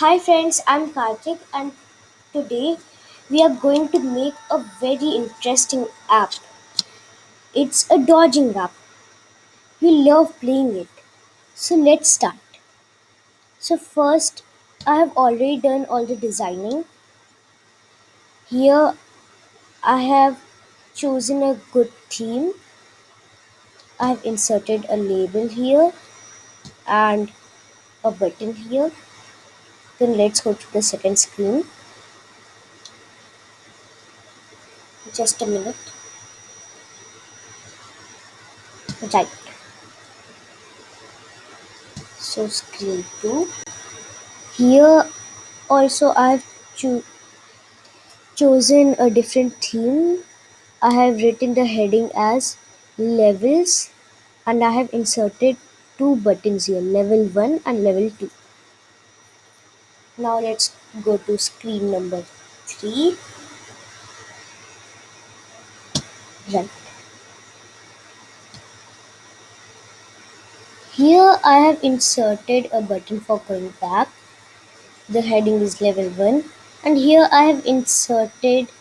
Hi friends, I'm Kartik and today we are going to make a very interesting app. It's a dodging app. You love playing it. So let's start. So first, I have already done all the designing. Here I have chosen a good theme. I have inserted a label here and a button here. Then let's go to the second screen. Just a minute. Right. So screen 2. Here also I have chosen a different theme. I have written the heading as levels and I have inserted two buttons here, level 1 and level 2. Now let's go to screen number 3. Right. Here I have inserted a button for going back. The heading is level 1 and here I have inserted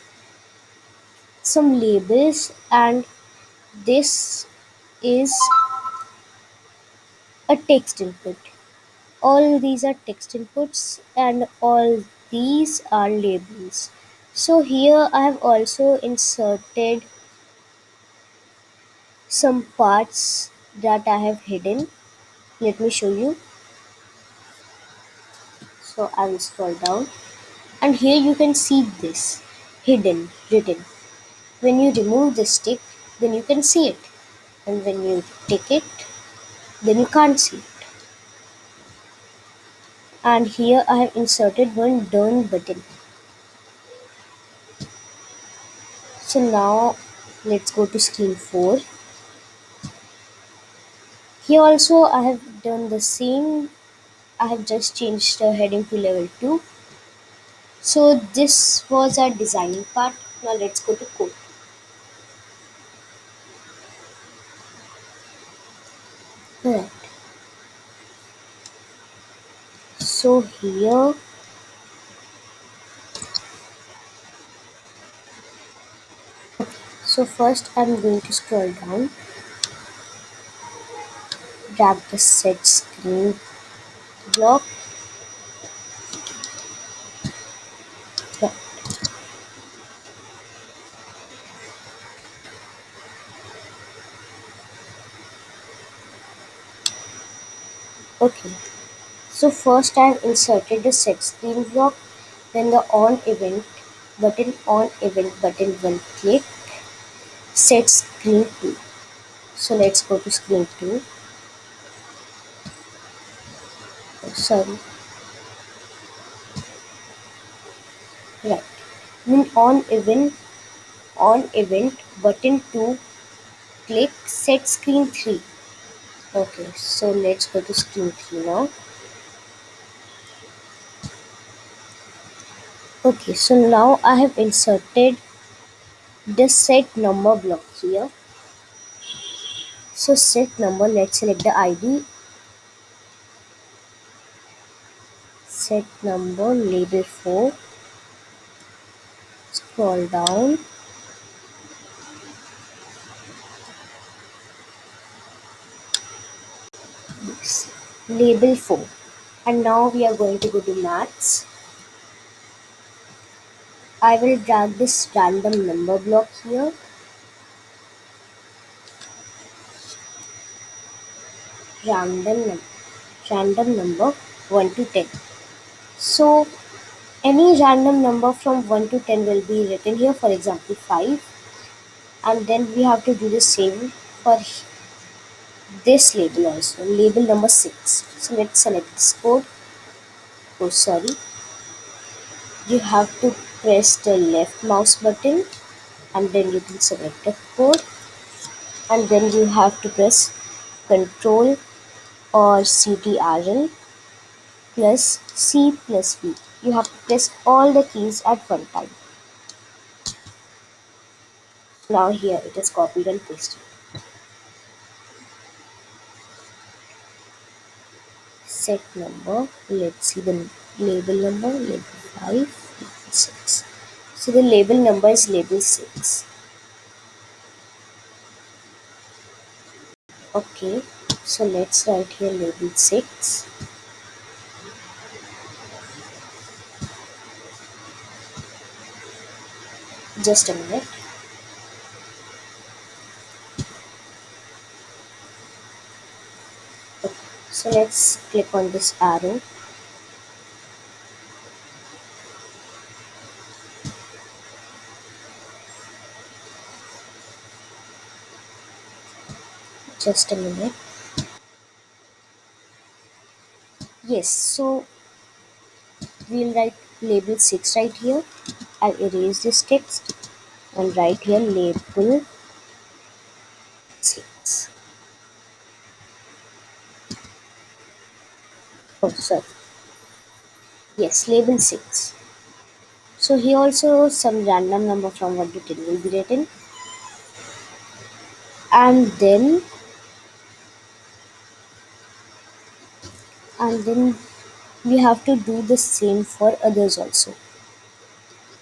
some labels and this is a text input. All these are text inputs and all these are labels. So here I have also inserted some parts that I have hidden. Let me show you. So I will scroll down and here you can see this hidden written. When you remove the stick, then you can see it, and when you take it, then you can't see it. And here I have inserted one done button. So now let's go to screen 4. Here also I have done the same. I have just changed the heading to level 2. So this was our designing part. Now let's go to code. Alright. So here so first I'm going to scroll down, drag the set screen block. Yeah. Okay. So first I've inserted the set screen block, then the on event button will click set screen 2. So let's go to screen 2. Oh, sorry. Right. Then on event button 2 click set screen 3. Okay, so let's go to screen 3 now. Okay, so now I have inserted the set number block here. So set number, let's select the ID, set number label 4, scroll down. Yes, label 4. And now we are going to go to maths. I will drag this random number block here. Random, random number 1 to 10. So any random number from 1 to 10 will be written here, for example 5. And then we have to do the same for this label also, label number 6. So let's select this code. Oh, sorry. You have to press the left mouse button and then you can select the code. And then you have to press Control or CTRL plus C plus V. You have to press all the keys at one time. Now here it is copied and pasted. Set number. Let's see the label number, label 5, label 6. So the label number is label 6. Okay, so let's write here label 6. Just a minute. Okay, so let's click on this arrow. Just a minute. Yes, so we'll write label 6 right here. I'll erase this text and write here label 6. Oh, sorry. Yes, label 6. So here also some random number from 1 to 10 will be written, and then we have to do the same for others also.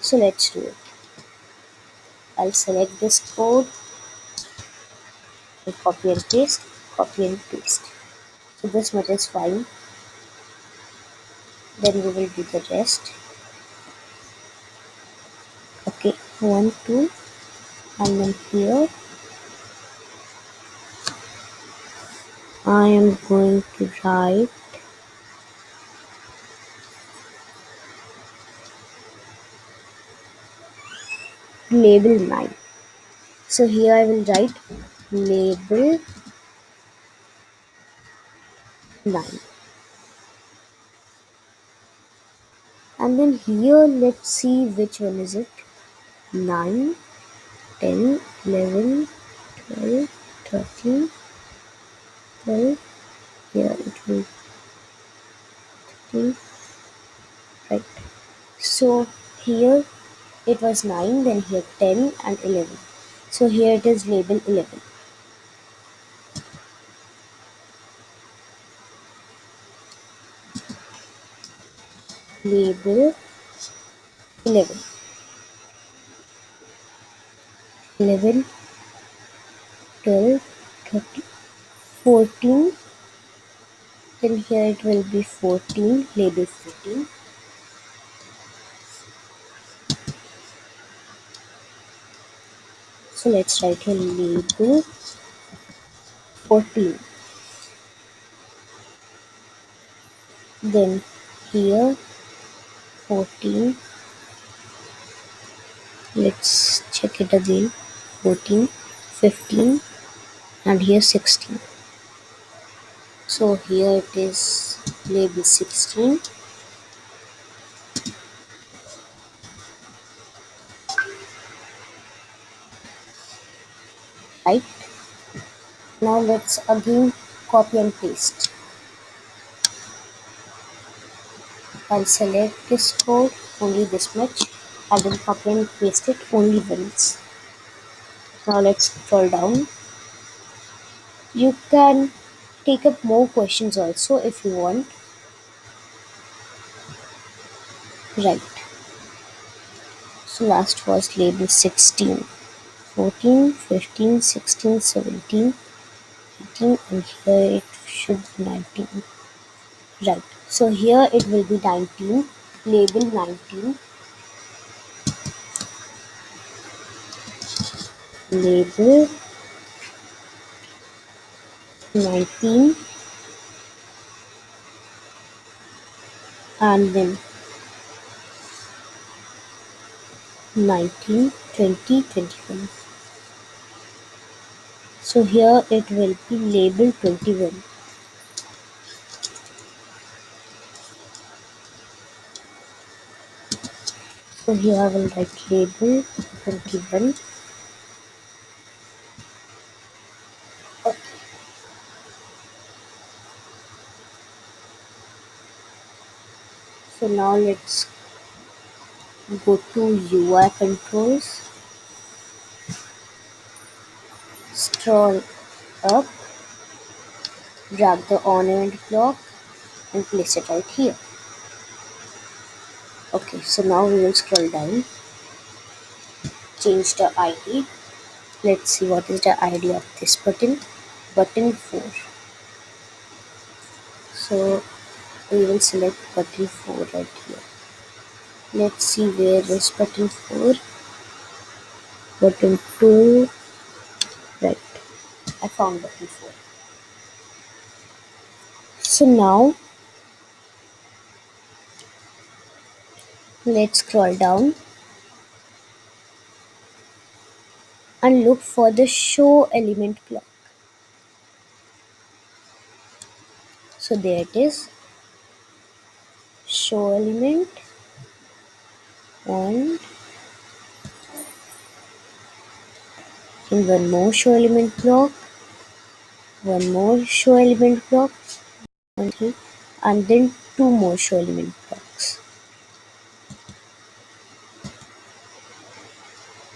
So let's do it. I'll select this code and copy and paste. So this much is fine. Then we will do the rest. Okay, 1, 2, and then here I am going to write label 9. So here I will write label 9. And then here let's see which one is it. 9, 10, 11, 12, 13, 12. Here it will be right. So here it was 9, then here 10 and 11. So here it is label 11. Label 11. 11, 12, 13, 14. Then here it will be 14, label 14. So let's write here label 14. Then here 14. Let's check it again. 14, 15, and here 16. So here it is label 16. Right. Now let's again copy and paste. I'll select this code, only this much. I will copy and paste it only once. Now let's scroll down. You can take up more questions also if you want. Right. So last was label 16. 14, 15, 16, 17, 18, and here it should be 19. Right. So here it will be 19. Label 19. Label 19. And then 19, 20, 21. So here it will be label 21. So here I will write label 21. Okay. So now let's go to UI controls, scroll up, drag the on end block and place it right here. Okay, so now we will scroll down, change the ID. Let's see what is the ID of this button. Button 4. So we will select button 4 right here. Let's see where is button 4. Button 2. Right. I found button 4. So now let's scroll down and look for the show element block. So there it is. Show element 1 and one more show element block, one more show element block, one, three, and then two more show element blocks.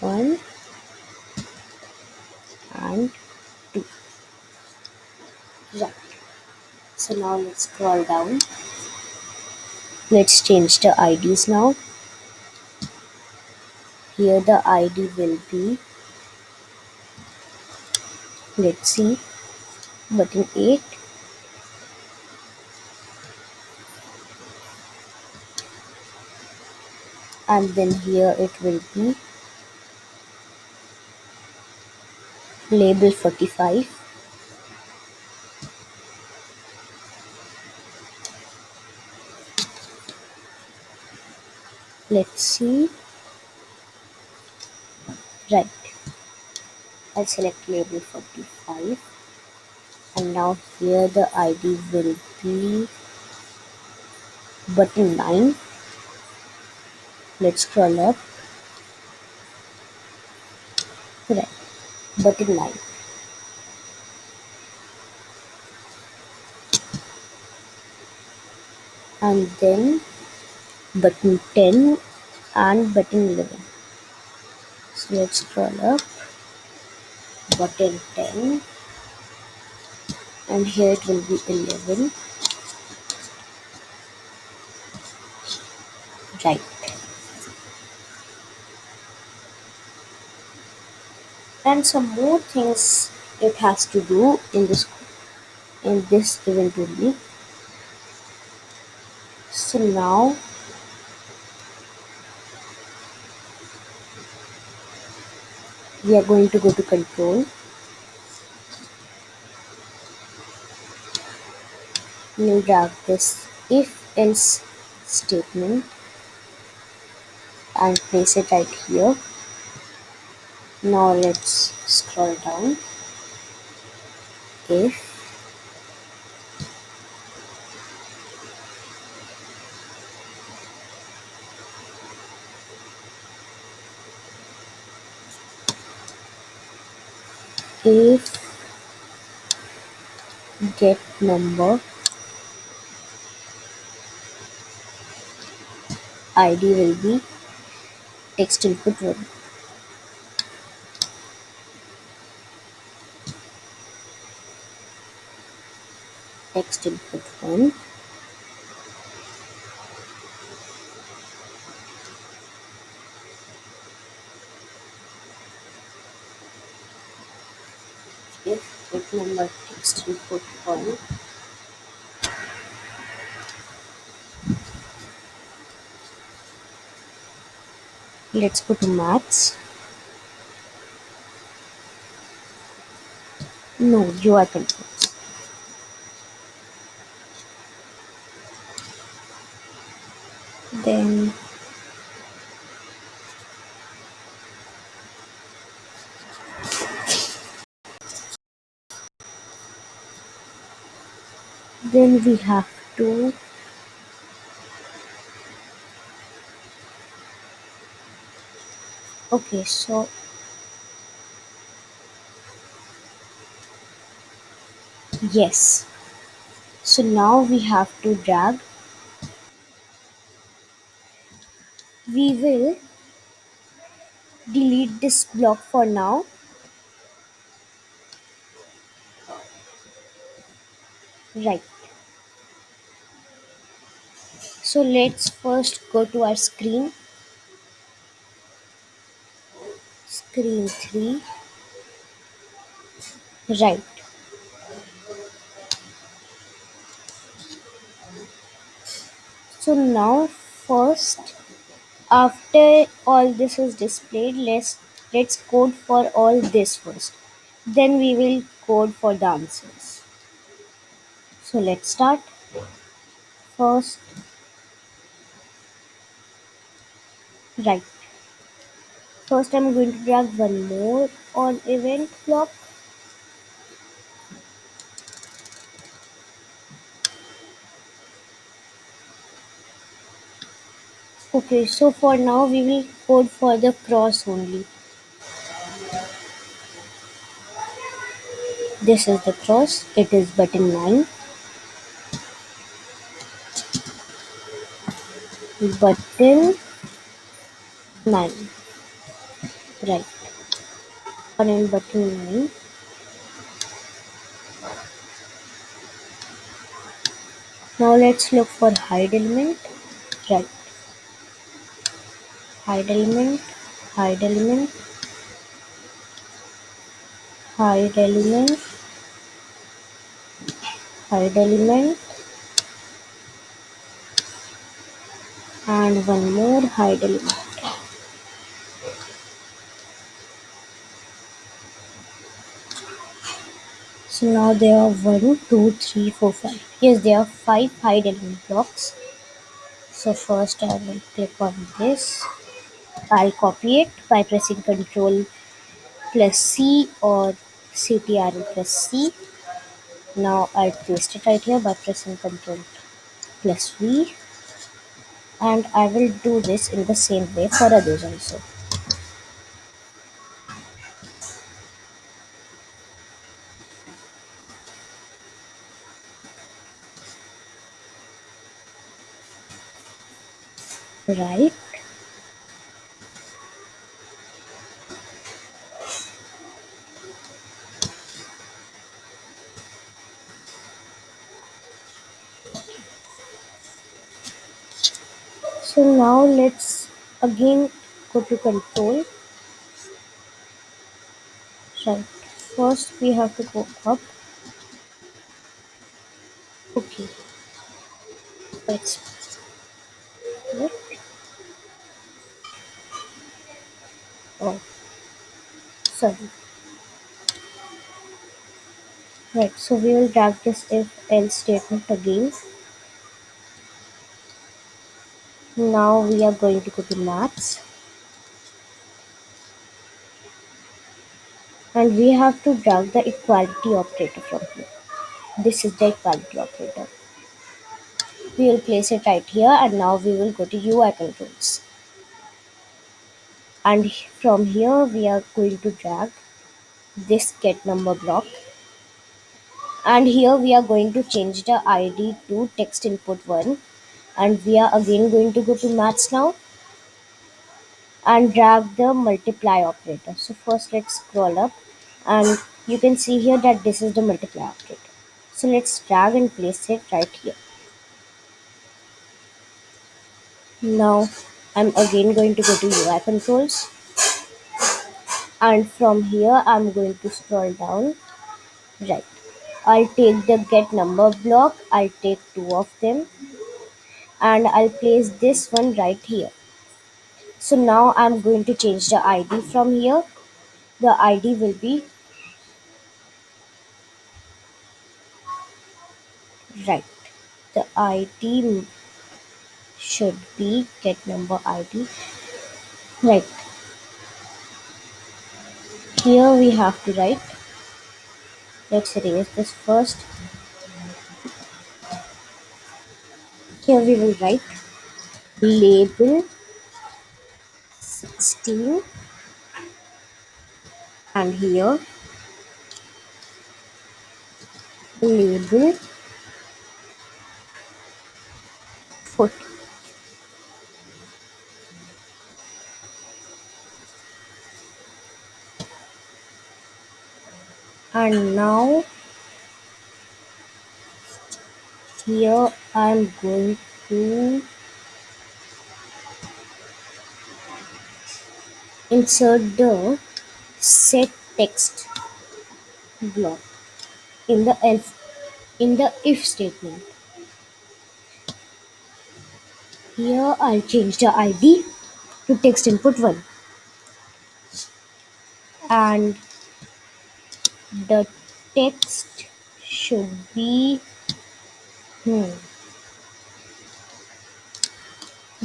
One and two. Right. So now let's scroll down. Let's change the IDs now. Here the ID will be, let's see, button 8, and then here it will be label 45. Let's see. Right. I'll select label 45, and now here the ID will be button 9. Let's scroll up. Right. Button 9. And then button 10 and button 11. So let's scroll up. Button 10, and here it will be 11. Right. And some more things it has to do in this event only. So now we are going to go to control. We'll drag this if else statement and place it right here. Now let's scroll down. If get number ID will be text input 1. Text input 1. If get number text input 1, let's go to maths. No, UI controls. Then we have to okay, so yes. So now we have to drag. We will delete this block for now. Right. So So let's first go to our screen 3, right. So now first, after all this is displayed, let's code for all this first. Then we will code for the answers. So let's start. First, right. First I'm going to drag one more on event block. Okay, so for now we will code for the cross only. This is the cross. It is button 9. Button 9. Right. On in button 9. Now let's look for hide element. Right. Hide element. Hide element. Hide element. Hide element. And one more hide element. So now there are 1, 2, 3, 4, 5. Yes, there are 5 hide element blocks. So first I will click on this. I'll copy it by pressing Ctrl plus C or Ctrl plus C. Now I'll paste it right here by pressing Ctrl plus V, and I will do this in the same way for others also. Right. So now let's again go to Control. Right. First we have to go up. Okay. Let's look. Oh, sorry. Right. So we will drag this if else statement again. Now we are going to go to maths, and we have to drag the equality operator from here. This is the equality operator. We will place it right here, and now we will go to UI controls. And from here we are going to drag this get number block, and here we are going to change the ID to text input 1, and we are again going to go to maths now and drag the multiply operator. So first let's scroll up, and you can see here that this is the multiply operator. So let's drag and place it right here. Now I'm again going to go to UI controls, and from here I'm going to scroll down. Right. I'll take the get number block. I'll take two of them, and I'll place this one right here. So now I'm going to change the ID from here. The ID will be right. The ID should be get number ID. Right. Here we have to write. Let's erase this first. Here we will write label 16, and here label 40. And now here I'm going to insert the set text block in the if statement. Here I'll change the ID to text input 1 and the text should be hmm,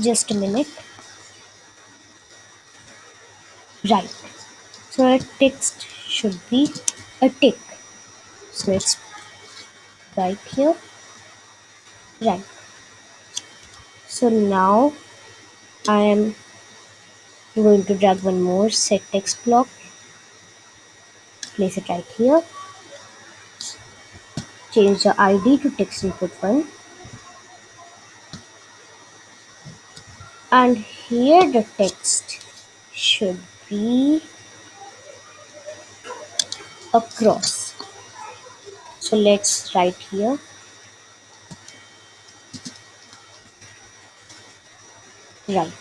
just a minute. Right. So the text should be a tick. So let's write here. Right. So now I am going to drag one more set text block, place it right here, change the ID to text input 1, and here the text should be across. So let's write here. Right.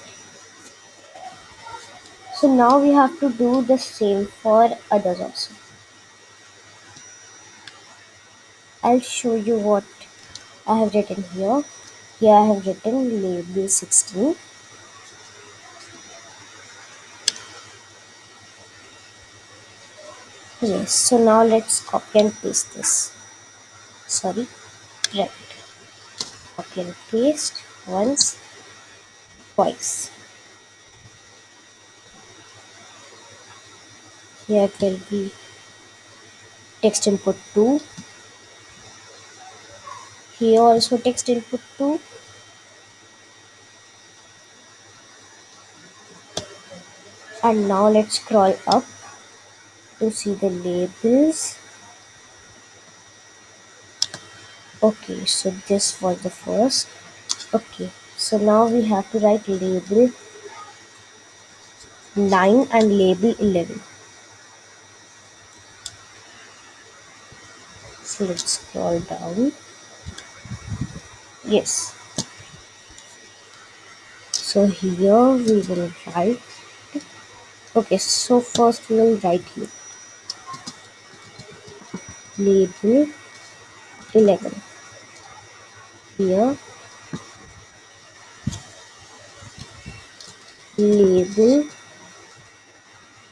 So now we have to do the same for others also. I'll show you what I have written here. Here I have written label 16. Yes, so now let's copy and paste this. Sorry, right. Copy and paste once, twice. Here it will be text input 2. Here also text input 2. And now let's scroll up to see the labels. Okay, so this was the first. Okay, so now we have to write label 9 and label 11. So let's scroll down. Yes. So here we will write. Okay, so first we will write here label 11. Here label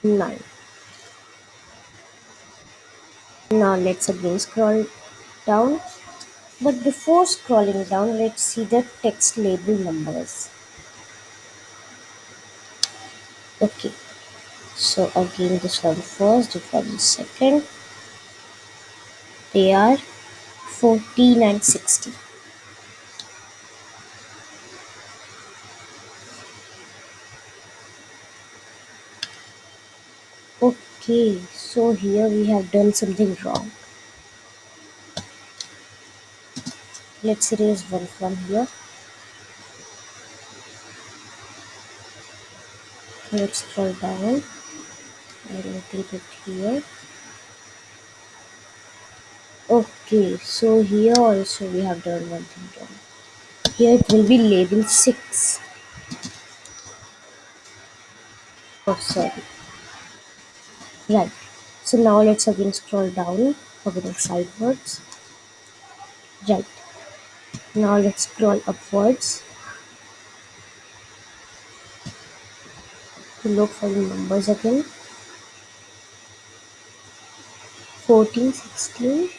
9. Now let's again scroll down. But before scrolling down, let's see the text label numbers. Okay, so again this one first, this one second. They are 14 and 60. Okay, so here we have done something wrong. Let's erase one from here. Let's scroll down a little bit here. Okay, so here also we have done one thing wrong. Here it will be label 6. Oh, sorry. Right. So now let's again scroll down, forgetting sidewards. Right. Now let's scroll upwards to look for the numbers again. 14, 16.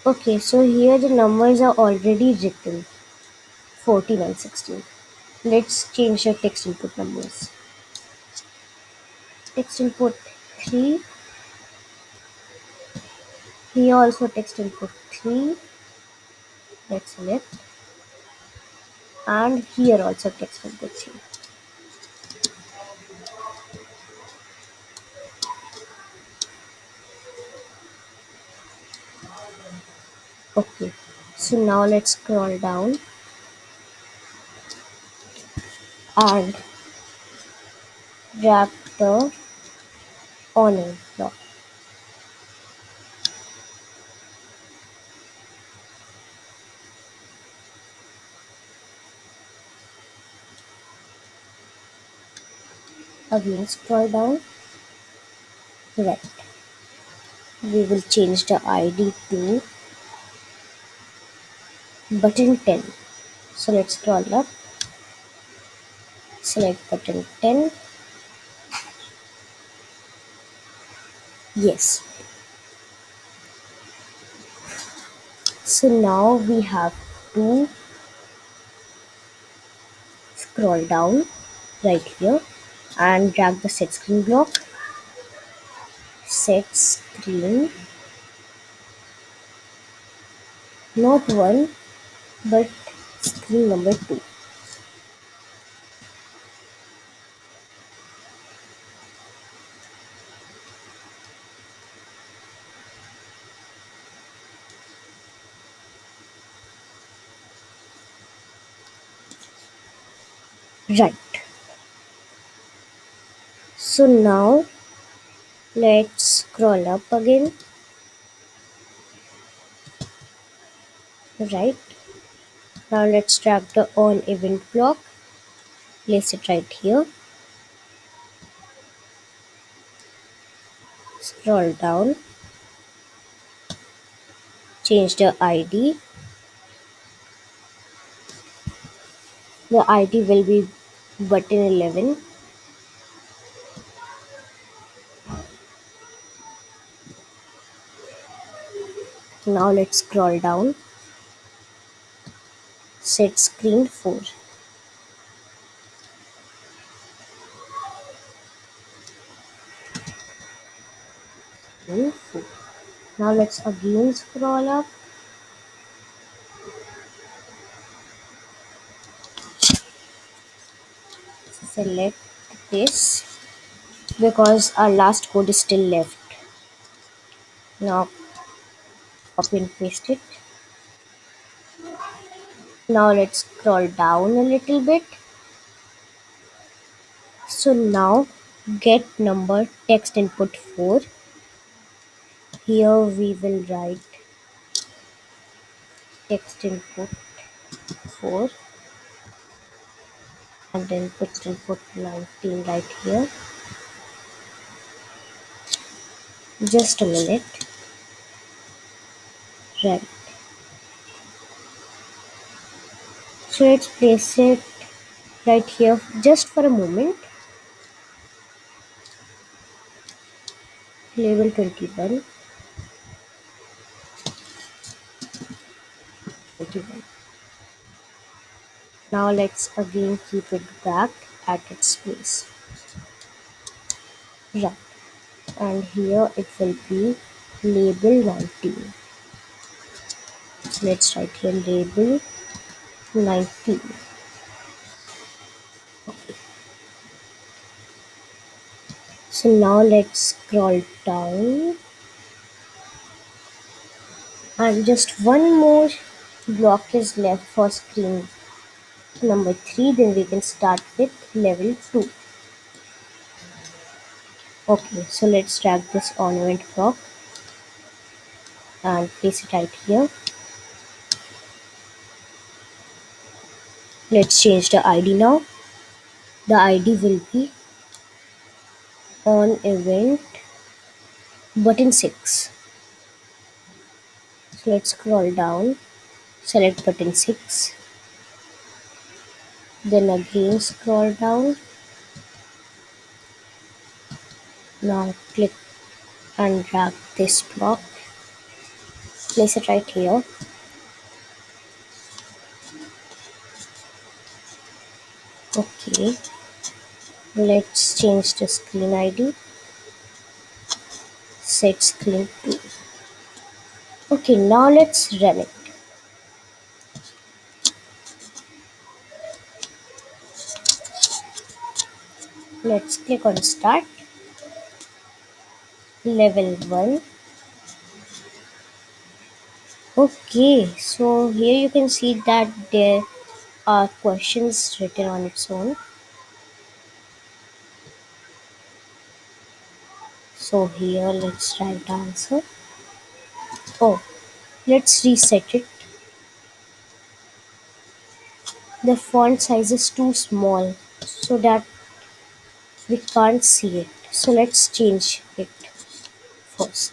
Okay, so here the numbers are already written. 14 and 16. Let's change the text input numbers. Text input 3. Here also text input 3. Let's select. And here also text input 3. Okay, so now let's scroll down and drag the awning block. Again scroll down. Right. We will change the ID to button 10. So let's scroll up, select button 10. Yes. So now we have to scroll down right here and drag the set screen block. Set screen, not 1, but screen number 2. Right. So now let's scroll up again. Right. Now let's drag the on event block. Place it right here. Scroll down. Change the ID. The ID will be button 11. Now let's scroll down. Set screen 4. Screen 4. Now let's again scroll up. Select this because our last code is still left. Now copy and paste it. Now let's scroll down a little bit. So now get number text input 4. Here we will write text input 4 and then text input 19 right here. Just a minute. Right. So let's place it right here just for a moment. Label 21. 21. Now let's again keep it back at its place. Right. And here it will be label 19. So let's write here label 19. So now let's scroll down and just one more block is left for screen number 3, then we can start with level 2. Okay, so let's drag this on event block and place it right here. Let's change the ID now. The ID will be on event button 6. So let's scroll down, select button 6, then again scroll down. Now click and drag this block, place it right here. Okay, let's change the screen ID, set screen 2. Okay, now let's run it. Let's click on start, level 1. Okay, so here you can see that there are questions written on its own. So here let's write the answer. Oh, let's reset it. The font size is too small, so that We can't see it. So let's change it first.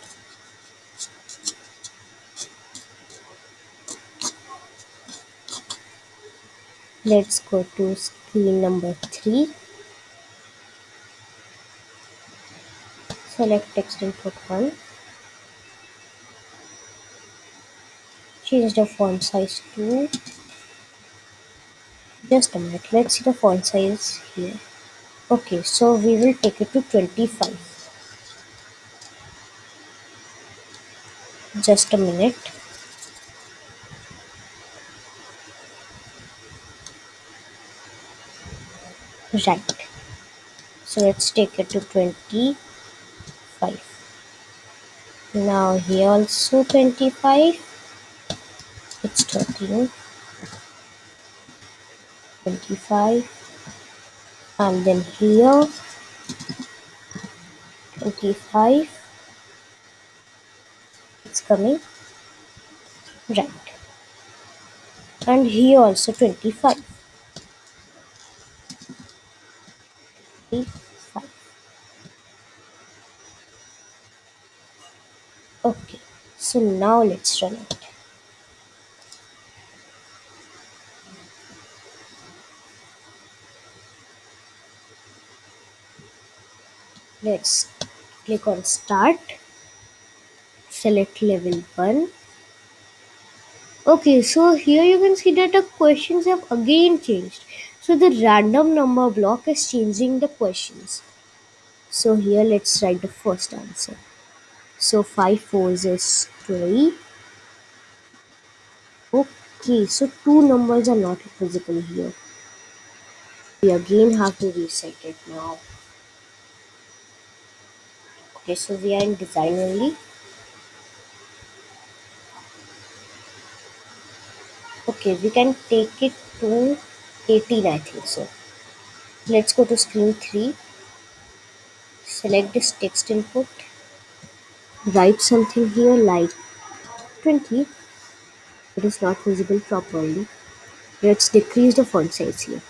Let's go to screen number 3. Select text input 1. Change the font size to, just a minute, let's see the font size here. Okay, so we will take it to 25. Just a minute. Right. So let's take it to 25. Now here also 25. It's 13, 25. And then here 25. It's coming. Right. And here also 25. 25. Okay. So now let's run it. Let's click on start. Select level 1. Okay, so here you can see that the questions have again changed. So the random number block is changing the questions. So here let's write the first answer. So 5 fours is 20. Okay, so two numbers are not visible here. We again have to reset it now. Okay, so we are in design only. Okay, we can take it to 18, I think so. Let's go to screen 3. Select this text input. Write something here like 20. It is not visible properly. Let's decrease the font size here.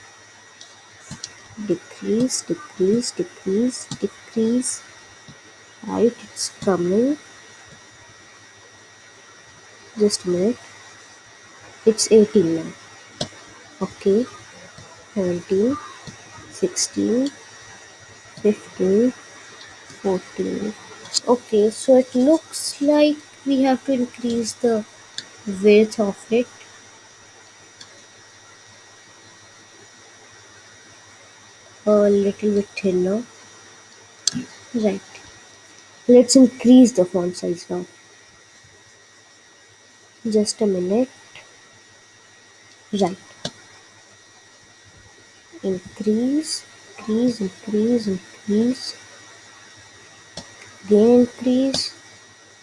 Decrease, decrease, decrease, decrease. Right, it's coming. Just a minute. It's 18 now. Okay. 17, 16, 15, 14. Okay, so it looks like we have to increase the width of it a little bit thinner. Right. Let's increase the font size now. Just a minute. Right. Increase, increase, increase, increase. Again increase,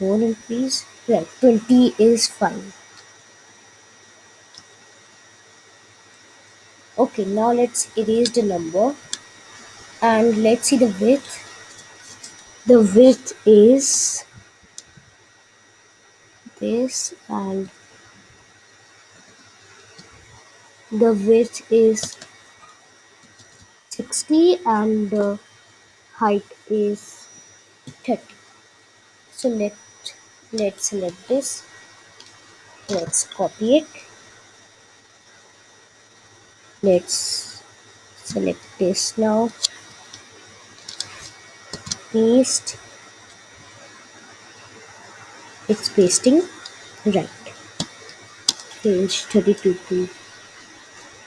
more increase. Right. 20 is fine. Okay, now let's erase the number and let's see the width. The width is this and the width is 60 and the height is 30. So let's select this. Let's copy it. Let's select this now. Paste. It's pasting. Right. Change 32 to.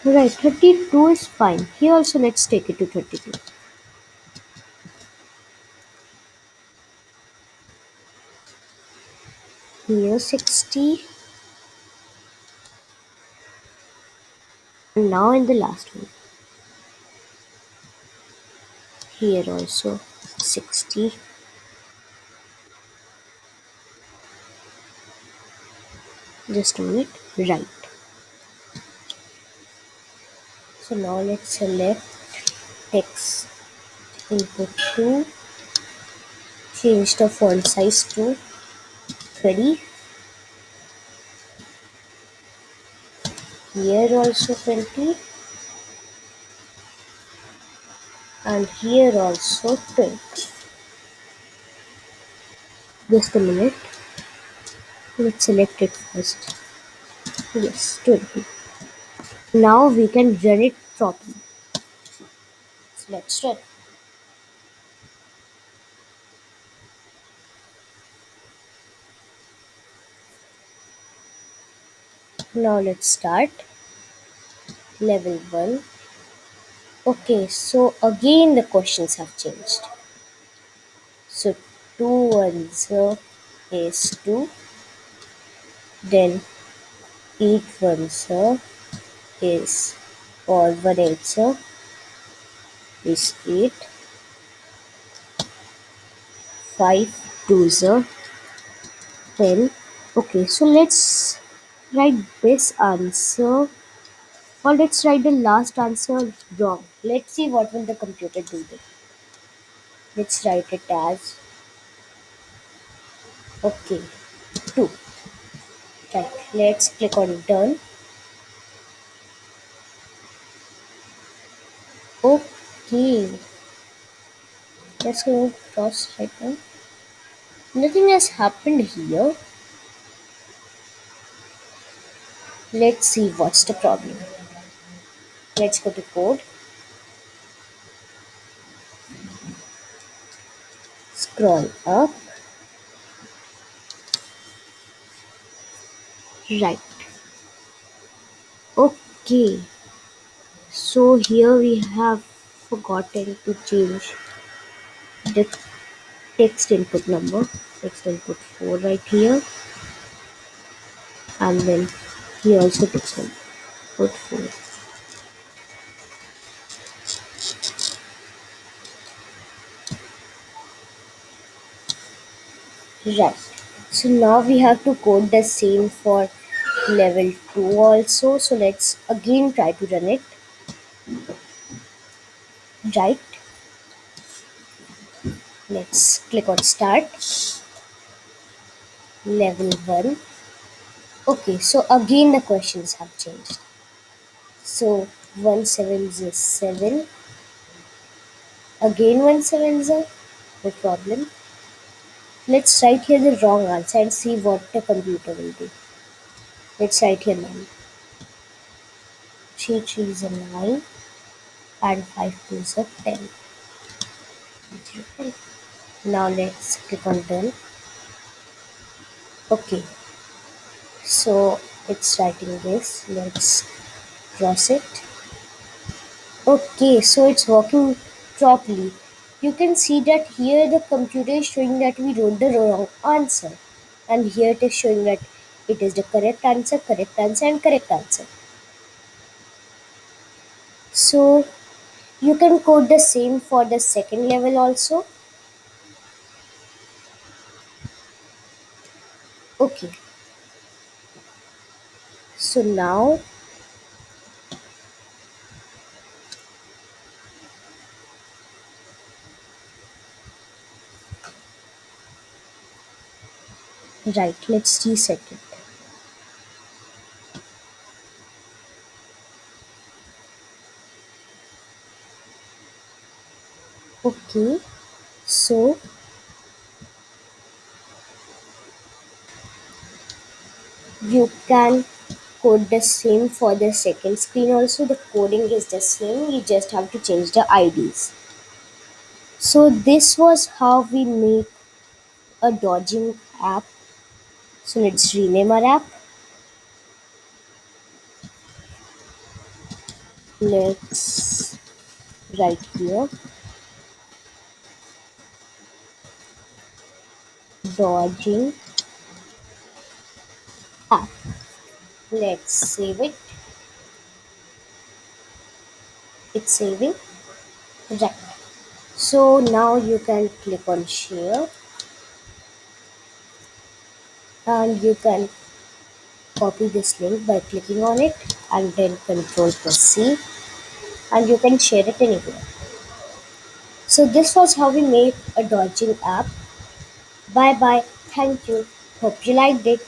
Right, 32 is fine. Here also let's take it to 32. Here 60. And now in the last one. Here also 60. Just a minute. Right. So now let's select text input 2. Change the font size to 20. Here also 20. and here also 20. Just a minute. Let's select it first. Yes, 20. Now we can run it properly. So let's run. Now let's start level 1. Okay, so again the questions have changed. So 2 ones is 2, then 8 ones is, or 1 eighths is 8, 5 twos 10. Okay, so let's write this answer, or let's write the last answer wrong. Let's see what will the computer do then. Let's write it as, okay, 2. Right, let's click on done. Okay, let's go across right now. Nothing has happened here. Let's see what's the problem. Let's go to code, scroll up. Right, okay, so here we have forgotten to change the text input number. Text input 4 right here, and then here also text input 4. Right, so now we have to code the same for level 2 also. So let's again try to run it. Right, let's click on start level 1. Okay, so again the questions have changed. So 1 7 is 7, again 1 7 is no problem. Let's write here the wrong answer and see what the computer will do. Let's write here 9. 3 3 is a 9, and 5 2 is a 10. Okay. Now let's click on done. Okay, so it's writing this. Let's cross it. Okay, so it's working properly. You can see that here the computer is showing that we wrote the wrong answer, and here it is showing that it is the correct answer, and correct answer. So you can code the same for the second level also. Okay, so now, right, let's reset it. Okay, so you can code the same for the second screen also. The coding is the same, you just have to change the IDs. So this was how we make a dodging app. So let's rename our app. Let's write here dodging app. Let's save it. It's saving. Right. So now you can click on share, and you can copy this link by clicking on it and then control plus C, and you can share it anywhere. So this was how we made a dodging app. Bye bye. Thank you. Hope you liked it.